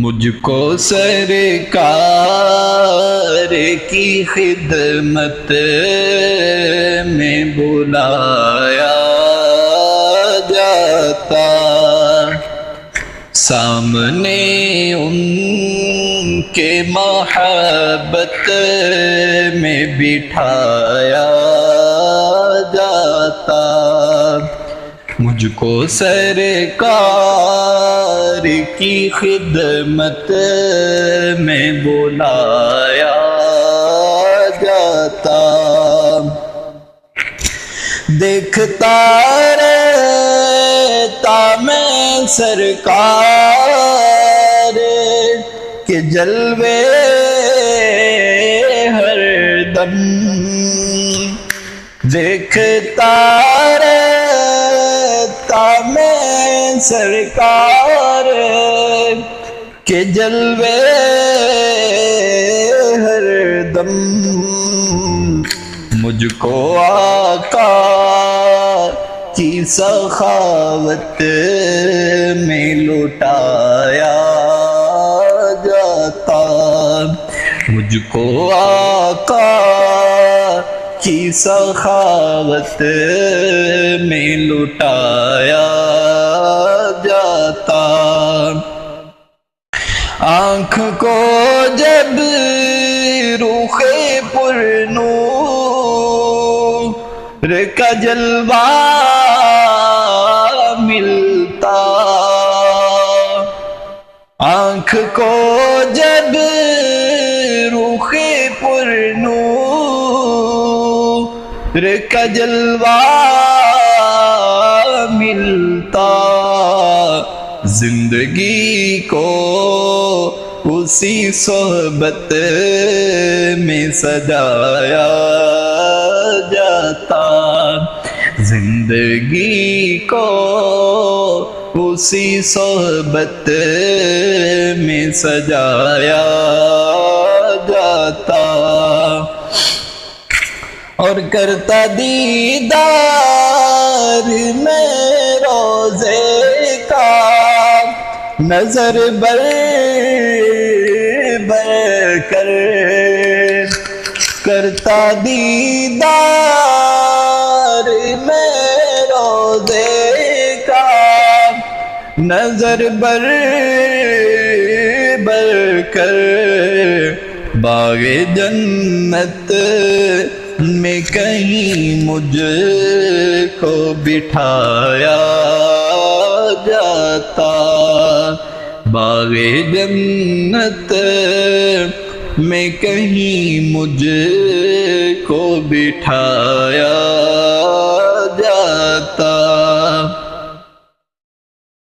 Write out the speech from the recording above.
مجھ کو سرکار کی خدمت میں بلایا جاتا، سامنے ان کے محبت میں بٹھایا جاتا، مجھ کو سرکار کی خدمت میں بلایا جاتا، دیکھتا رہتا میں سرکار کے جلوے ہر دم، دیکھتا رہتا میں سرکار کے جلوے ہر دم، مجھ کو آقا کی سخاوت میں لٹایا جاتا، مجھ کو آقا کی سخاوت میں لٹایا جاتا، آنکھ کو جب رخ پر نور کا جلوہ ملتا، آنکھ کو جب رخ پر نور کا جلوہ ملتا، زندگی کو اسی صحبت میں سجایا جاتا، زندگی کو اسی صحبت میں سجایا جاتا، اور کرتا دیدار میں روزے کا نظر بر بر کر، کرتا دیدار میں روزے کا نظر بر بر کر، باغ جنت میں کہیں مجھ کو بٹھایا جاتا، باغ جنت میں کہیں مجھ کو بٹھایا